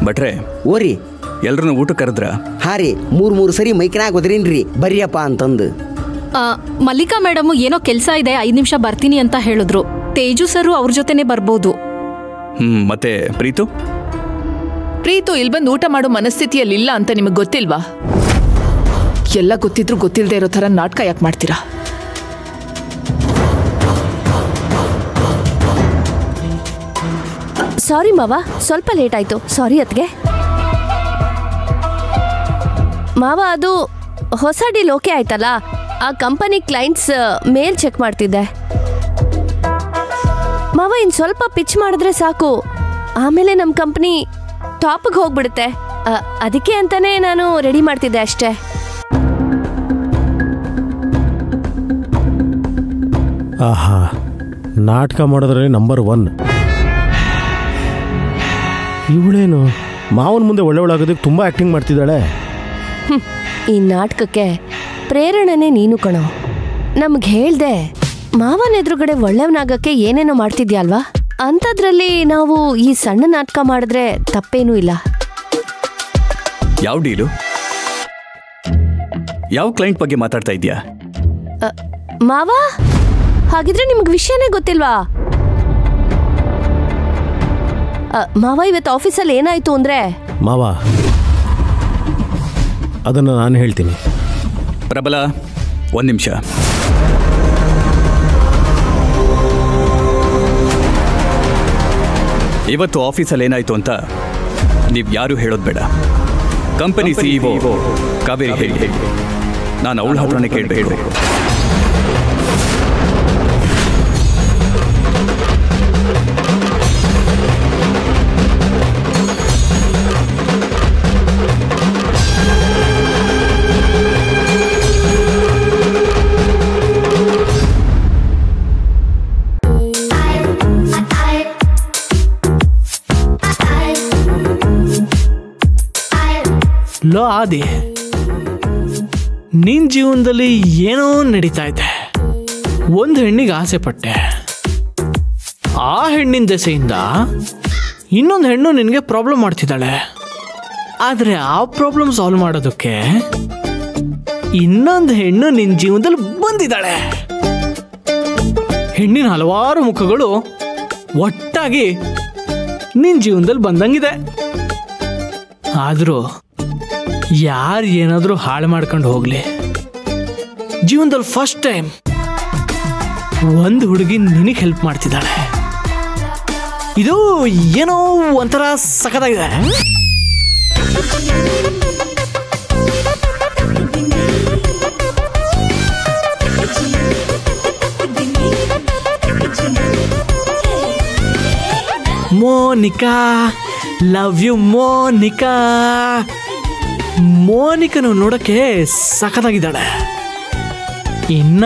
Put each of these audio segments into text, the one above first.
ಭಟ್ರೆ ಓರಿ ಎಲ್ರನ್ನೂ ಊಟ ಕರೆದ್ರ? ಹಾ ರೀ, 3 ಸರಿ ಮೈಕ್ನಾಗ ಹೋದ್ರೇನ್ರಿ ಬರ್ರಿಯಪ್ಪ ಅಂತಂದು. ಮಲ್ಲಿಕಾ ಮೇಡಮ್ ಏನೋ ಕೆಲಸ ಇದೆ 5 ನಿಮಿಷ ಬರ್ತೀನಿ ಅಂತ ಹೇಳಿದ್ರು. ತೇಜು ಸರು ಅವ್ರ ಜೊತೆನೆ ಬರ್ಬೋದು. ಮತ್ತೆ ಪ್ರೀತು ಇಲ್ಲಿ ಬಂದು ಊಟ ಮಾಡೋ ಮನಸ್ಥಿತಿಯಲ್ಲಿ ಇಲ್ಲ ಅಂತ ನಿಮಗೆ ಗೊತ್ತಿಲ್ವಾ? ಎಲ್ಲ ಗೊತ್ತಿದ್ರು ಗೊತ್ತಿಲ್ಲದೆ ಇರೋ ಥರ ನಾಟಕ ಯಾಕೆ ಮಾಡ್ತೀರಾ? ಸಾರಿ ಮಾವ, ಸ್ವಲ್ಪ ಲೇಟ್ ಆಯ್ತು. ಸಾರಿ ಅತ್ಗೆ. ಮಾವ, ಅದು ಹೊಸ ಡೀಲ್ ಓಕೆ ಆಯ್ತಲ್ಲ, ಆ ಕಂಪನಿ ಕ್ಲೈಂಟ್ಸ್ ಮೇಲ್ ಚೆಕ್ ಮಾಡ್ತಿದ್ದೆ ಮಾವ. ಇನ್ ಸ್ವಲ್ಪ ಪಿಚ್ ಮಾಡಿದ್ರೆ ಸಾಕು, ಆಮೇಲೆ ನಮ್ಮ ಕಂಪನಿ ಟಾಪ್ಗೆ ಹೋಗ್ಬಿಡುತ್ತೆ. ಅದಕ್ಕೆ ಅಂತಾನೆ ನಾನು ರೆಡಿ ಮಾಡ್ತಿದ್ದೆ ಅಷ್ಟೇ. ಆಹಾ, ನಾಟಕ ಮಾಡೋದ್ರಲ್ಲಿ ನಂಬರ್ 1 ಇವಳೇನು. ಮಾವನ ಮುಂದೆ ಒಳ್ಳೆಯವಳಾಗೋದಕ್ಕೆ ತುಂಬ ಆ್ಯಕ್ಟಿಂಗ್ ಮಾಡ್ತಿದ್ದಾಳೆ. ಈ ನಾಟಕಕ್ಕೆ ಪ್ರೇರಣೆನೇ ನೀನು ಕಣೋ. ನಮ್ಗೆ ಹೇಳ್ದೆ ಮಾವನ ಎದುರುಗಡೆ ಒಳ್ಳೆಯವನಾಗಕ್ಕೆ ಏನೇನೋ ಮಾಡ್ತಿದ್ಯಲ್ವಾ, ಅಂಥದ್ರಲ್ಲಿ ನಾವು ಈ ಸಣ್ಣ ನಾಟಕ ಮಾಡಿದ್ರೆ ತಪ್ಪೇನೂ ಇಲ್ಲ. ಯಾವ ಡೀಲು? ಯಾವ ಕ್ಲೈಂಟ್ ಬಗ್ಗೆ ಮಾತಾಡ್ತಾ ಇದೀಯಾ? ಮಾವ, ಹಾಗಿದ್ರೆ ನಿಮ್ಗೆ ವಿಷಯನೇ ಗೊತ್ತಿಲ್ವಾ? ಮಾವ, ಇವತ್ತು ಆಫೀಸಲ್ಲಿ ಏನಾಯ್ತು ಅಂದ್ರೆ. ಮಾವ, ಅದನ್ನು ನಾನು ಹೇಳ್ತೀನಿ. ಪ್ರಬಲ, 1 ನಿಮಿಷ. ಇವತ್ತು ಆಫೀಸಲ್ಲಿ ಏನಾಯ್ತು ಅಂತ ನೀವು ಯಾರು ಹೇಳೋದು ಬೇಡ. ಕಂಪನಿ ಸಿಇಒ ಕಾವೇರಿ ಹೇಳಿ, ನಾನು ಅವಳ ಹತ್ರನೇ ಕೇಳಬೇಕು. ಲೋ ಆದಿ, ನಿನ್ನ ಜೀವನದಲ್ಲಿ ಏನೋ ನಡೀತಾ ಇದೆ. ಒಂದು ಹೆಣ್ಣಿಗೆ ಆಸೆ ಪಟ್ಟೆ, ಆ ಹೆಣ್ಣಿನ ದೆಸೆಯಿಂದ ಇನ್ನೊಂದು ಹೆಣ್ಣು ನಿನಗೆ ಪ್ರಾಬ್ಲಮ್ ಮಾಡ್ತಿದ್ದಾಳೆ. ಆದರೆ ಆ ಪ್ರಾಬ್ಲಮ್ ಸಾಲ್ವ್ ಮಾಡೋದಕ್ಕೆ ಇನ್ನೊಂದು ಹೆಣ್ಣು ನಿನ್ನ ಜೀವನದಲ್ಲಿ ಬಂದಿದ್ದಾಳೆ. ಹೆಣ್ಣಿನ ಹಲವಾರು ಮುಖಗಳು ಒಟ್ಟಾಗಿ ನಿನ್ನ ಜೀವನದಲ್ಲಿ ಬಂದಂಗಿದೆ. ಆದರೂ ಯಾರು ಏನಾದರೂ ಹಾಳು ಮಾಡ್ಕೊಂಡು ಹೋಗ್ಲಿ, ಜೀವನದಲ್ಲಿ ಫಸ್ಟ್ ಟೈಮ್ ಒಂದು ಹುಡುಗಿ ನಿನಗೆ ಹೆಲ್ಪ್ ಮಾಡ್ತಿದ್ದಾಳೆ. ಇದು ಏನೋ ಒಂಥರ ಸಖತ್ತಾಗಿದೆ. Monica, love you Monica. ಮೋನಿಕನು ನೋಡೋಕ್ಕೆ ಸಖತ್ತಾಗಿದ್ದಾಳೆ. ಇನ್ನ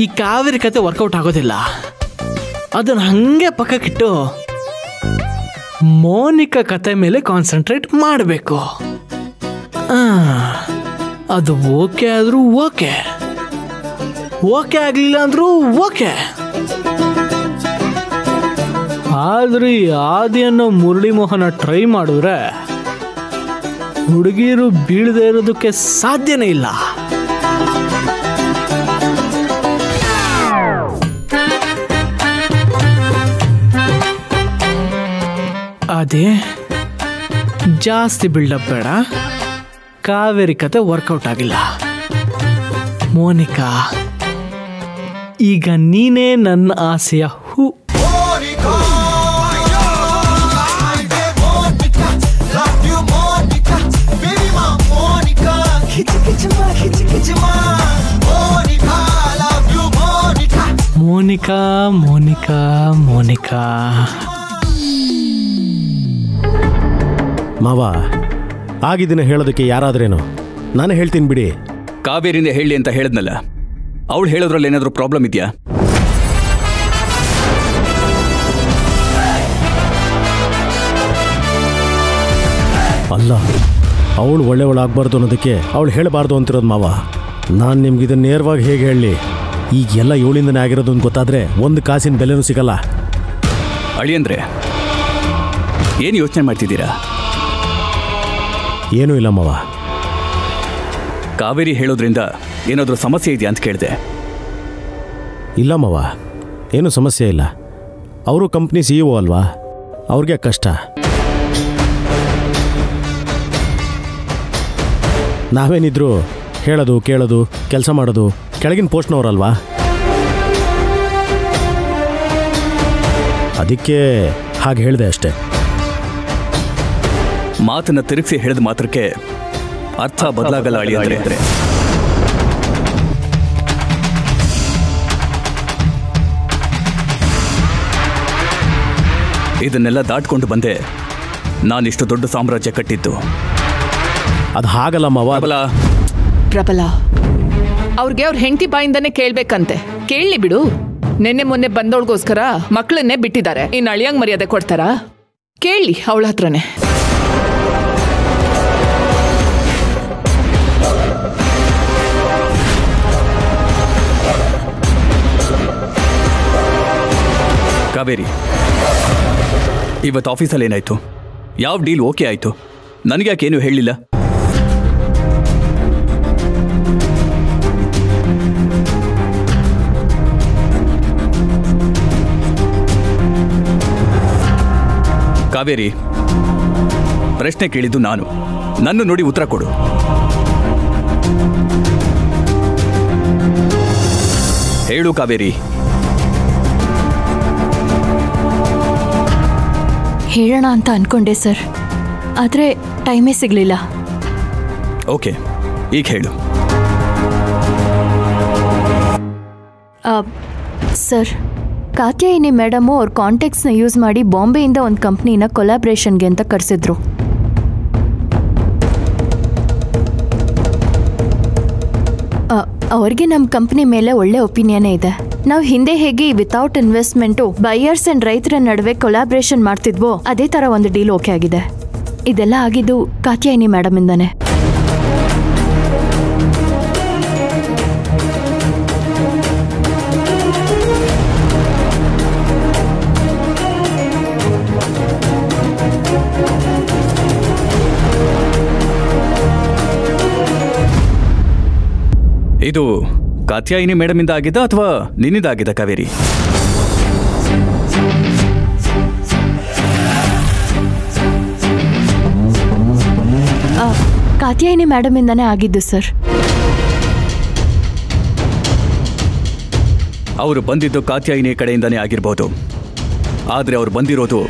ಈ ಕಾವೇರಿ ಕತೆ ವರ್ಕೌಟ್ ಆಗೋದಿಲ್ಲ. ಅದನ್ನು ಹಾಗೆ ಪಕ್ಕಕ್ಕಿಟ್ಟು ಮೋನಿಕಾ ಕತೆ ಮೇಲೆ ಕಾನ್ಸಂಟ್ರೇಟ್ ಮಾಡಬೇಕು. ಅದು ಓಕೆ ಆದರೂ ಓಕೆ, ಓಕೆ ಆಗಲಿಲ್ಲ ಅಂದರೂ ಓಕೆ. ಆದ್ರೆ ಆದಿ ಅನ್ನೋ ಮುರಳಿ ಮೋಹನ ಟ್ರೈ ಮಾಡಿದ್ರೆ ಹುಡುಗಿರು ಬೀಳದೆ ಇರೋದಕ್ಕೆ ಸಾಧ್ಯನೇ ಇಲ್ಲ. ಅದೇ ಜಾಸ್ತಿ ಬಿಲ್ಡಪ್ ಬೇಡ. ಕಾವೇರಿ ಕತೆ ವರ್ಕೌಟ್ ಆಗಿಲ್ಲ. ಮೋನಿಕಾ, ಈಗ ನೀನೇ ನನ್ನ ಆಸೆಯ ಹೂ. ಮೋನಿಕಾ ಮೋನಿಕಾ ಮೋನಿಕಾ. ಮಾವ, ಆಗಿದ್ದನ್ನ ಹೇಳೋದಕ್ಕೆ ಯಾರಾದ್ರೇನು, ನಾನು ಹೇಳ್ತೀನಿ ಬಿಡಿ. ಕಾವೇರಿಯಿಂದ ಹೇಳಿ ಅಂತ ಹೇಳಿದ್ನಲ್ಲ, ಅವಳು ಹೇಳೋದ್ರಲ್ಲಿ ಏನಾದರೂ ಪ್ರಾಬ್ಲಮ್ ಇದೆಯಾ? ಅಲ್ಲ, ಅವಳು ಒಳ್ಳೆಯವಳಾಗಬಾರ್ದು ಅನ್ನೋದಕ್ಕೆ ಅವಳು ಹೇಳಬಾರ್ದು ಅಂತಿರೋದು ಮಾವ. ನಾನು ನಿಮ್ಗೆ ಇದನ್ನು ನೇರವಾಗಿ ಹೇಗೆ ಹೇಳಲಿ? ಈಗೆಲ್ಲ ಇವಳಿಂದನೇ ಆಗಿರೋದು ಅಂತ ಗೊತ್ತಾದರೆ ಒಂದು ಕಾಸಿನ ಬೆಲೆನೂ ಸಿಗಲ್ಲ. ಅಳಿಯಂದ್ರೆ ಏನು ಯೋಚನೆ ಮಾಡ್ತಿದ್ದೀರಾ? ಏನೂ ಇಲ್ಲ ಮಾವ. ಕಾವೇರಿ ಹೇಳೋದ್ರಿಂದ ಏನಾದರೂ ಸಮಸ್ಯೆ ಇದೆಯಾ ಅಂತ ಕೇಳಿದೆ. ಇಲ್ಲ ಮಾವ, ಏನೂ ಸಮಸ್ಯೆ ಇಲ್ಲ. ಅವರು ಕಂಪ್ನಿ CEO ಅಲ್ವಾ, ಅವ್ರಿಗೆ ಕಷ್ಟ. ನಾವೇನಿದ್ರು ಹೇಳೋದು ಕೇಳೋದು ಕೆಲಸ ಮಾಡೋದು ಕೆಳಗಿನ ಪೋಸ್ಟ್ನವರಲ್ವಾ, ಅದಕ್ಕೆ ಹಾಗೆ ಹೇಳಿದೆ ಅಷ್ಟೇ. ಮಾತನ್ನ ತಿರುಗಿಸಿ ಹೇಳಿದ ಮಾತ್ರಕ್ಕೆ ಅರ್ಥ ಬದಲಾಗಲ್ಲ ಅಳಿಯಂದ್ರೆ. ಇದನ್ನೆಲ್ಲ ದಾಟ್ಕೊಂಡು ಬಂದೆ ನಾನಿಷ್ಟು ದೊಡ್ಡ ಸಾಮ್ರಾಜ್ಯ ಕಟ್ಟಿದ್ದು. ಅದು ಹಾಗಲ್ಲ ಮಾವ. ಪ್ರಬಲ ಅವ್ರಿಗೆ ಅವ್ರ ಹೆಂಡತಿ ಬಾಯಿಂದಾನೆ ಕೇಳ್ಬೇಕಂತೆ. ಕೇಳಲಿ ಬಿಡು. ನೆನ್ನೆ ಮೊನ್ನೆ ಬಂದವಳಿಗೋಸ್ಕರ ಮಕ್ಕಳನ್ನೇ ಬಿಟ್ಟಿದ್ದಾರೆ. ಇನ್ನು ಅಳಿಯಂಗ್ ಮರ್ಯಾದೆ ಕೊಡ್ತಾರಾ? ಕೇಳಲಿ ಅವಳ ಹತ್ರನೇ. ಕಾವೇರಿ, ಇವತ್ತು ಆಫೀಸಲ್ಲಿ ಏನಾಯ್ತು? ಯಾವ ಡೀಲ್ ಓಕೆ ಆಯ್ತು? ನನಗೆ ಯಾಕೇನು ಹೇಳಿಲ್ಲ? ಕಾವೇರಿ, ಪ್ರಶ್ನೆ ಕೇಳಿದ್ದು ನಾನು. ನನ್ನ ನೋಡಿ ಉತ್ತರ ಕೊಡು. ಹೇಳು ಕಾವೇರಿ. ಹೇಳೋಣ ಅಂತ ಅನ್ಕೊಂಡೆ ಸರ್, ಆದರೆ ಟೈಮೇ ಸಿಗಲಿಲ್ಲ. ಓಕೆ, ಈಗ ಹೇಳು. ಸರ್, ಕಾತ್ಯಾಯಿನಿ ಮೇಡಮು ಅವ್ರ ಕಾಂಟ್ಯಾಕ್ಟ್ಸ್ನ ಯೂಸ್ ಮಾಡಿ ಬಾಂಬೆಯಿಂದ ಒಂದು ಕಂಪ್ನಿನ ಕೊಲಾಬ್ರೇಷನ್ಗೆ ಅಂತ ಕರೆಸಿದ್ರು. ಅವ್ರಿಗೆ ನಮ್ಮ ಕಂಪ್ನಿ ಮೇಲೆ ಒಳ್ಳೆ ಒಪಿನಿಯನೇ ಇದೆ. ನಾವು ಹಿಂದೆ ಹೇಗೆ ವಿತೌಟ್ ಇನ್ವೆಸ್ಟ್ಮೆಂಟು ಬೈಯರ್ಸ್ ಆ್ಯಂಡ್ ರೈತರ ನಡುವೆ ಕೊಲಾಬ್ರೇಷನ್ ಮಾಡ್ತಿದ್ವೋ ಅದೇ ಥರ ಒಂದು ಡೀಲ್ ಓಕೆ ಆಗಿದೆ. ಇದೆಲ್ಲ ಆಗಿದ್ದು ಕಾತ್ಯಾಯಿನಿ ಮೇಡಮಿಂದಾನೆ. ಇದು ಕಾತ್ಯಾಯಿನಿ ಮೇಡಮಿಂದ ಆಗಿದ್ದ ಅಥವಾ ನಿನ್ನಿಂದ ಆಗಿದ್ದ ಕಾವೇರಿ? ಕಾತ್ಯಾಯಿನಿ ಮೇಡಮಿಂದಾನೇ ಆಗಿದ್ದು ಸರ್. ಅವರು ಬಂದಿದ್ದು ಕಾತ್ಯಾಯಿನಿ ಕಡೆಯಿಂದಾನೇ ಆಗಿರ್ಬೋದು, ಆದರೆ ಅವ್ರು ಬಂದಿರೋದು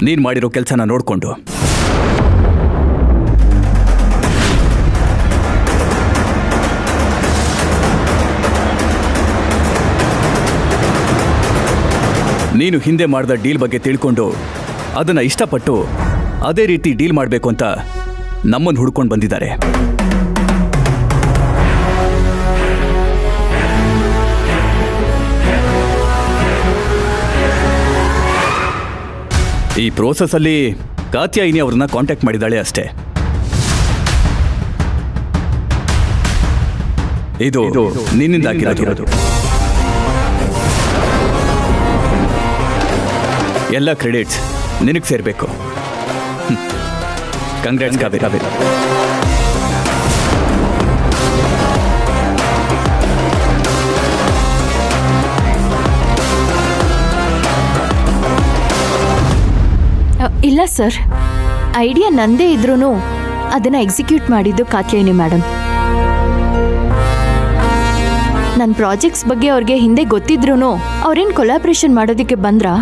ನೀನು ಮಾಡಿರೋ ಕೆಲಸನ ನೋಡಿಕೊಂಡು. ನೀನು ಹಿಂದೆ ಮಾಡಿದ ಡೀಲ್ ಬಗ್ಗೆ ತಿಳ್ಕೊಂಡು ಅದನ್ನು ಇಷ್ಟಪಟ್ಟು ಅದೇ ರೀತಿ ಡೀಲ್ ಮಾಡಬೇಕು ಅಂತ ನಮ್ಮನ್ನು ಹುಡ್ಕೊಂಡು ಬಂದಿದ್ದಾರೆ. ಈ ಪ್ರೋಸೆಸ್ಸಲ್ಲಿ ಕಾತ್ಯಾಯಿನಿ ಅವ್ರನ್ನ ಕಾಂಟ್ಯಾಕ್ಟ್ ಮಾಡಿದ್ದಾಳೆ ಅಷ್ಟೇ. ಇದು ನಿನ್ನಿಂದ ಆಗಿರೋದು. ಎಲ್ಲ ಕ್ರೆಡಿಟ್ಸ್ ನಿನಗೆ ಸೇರಬೇಕು. ಕಂಗ್ರಾಟ್ಸ್ ಕಾವೇರಿ. ಇಲ್ಲ ಸರ್, ಐಡಿಯಾ ನಂದೇ ಇದ್ರೂ ಅದನ್ನು ಎಕ್ಸಿಕ್ಯೂಟ್ ಮಾಡಿದ್ದು ಕಾತ್ಯಾಯಿನಿ ಮೇಡಮ್. ನನ್ನ ಪ್ರಾಜೆಕ್ಟ್ಸ್ ಬಗ್ಗೆ ಅವ್ರಿಗೆ ಹಿಂದೆ ಗೊತ್ತಿದ್ರೂ ಅವ್ರೇನು ಕೊಲಾಬ್ರೇಷನ್ ಮಾಡೋದಕ್ಕೆ ಬಂದ್ರಾ?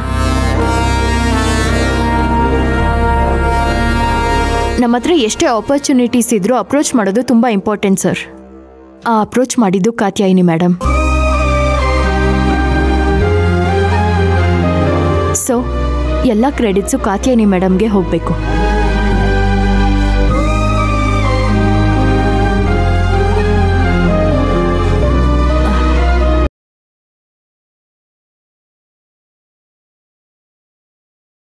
ನಮ್ಮ ಹತ್ರ ಎಷ್ಟೇ ಆಪರ್ಚುನಿಟೀಸ್ ಇದ್ರೂ ಅಪ್ರೋಚ್ ಮಾಡೋದು ತುಂಬ ಇಂಪಾರ್ಟೆಂಟ್ ಸರ್. ಆ ಅಪ್ರೋಚ್ ಮಾಡಿದ್ದು ಕಾತ್ಯಾಯಿನಿ ಮೇಡಮ್. ಸೊ ಎಲ್ಲ ಕ್ರೆಡಿಟ್ಸು ಕಾತ್ಯಾಯಿನಿ ಮೇಡಮ್ಗೆ ಹೋಗಬೇಕು.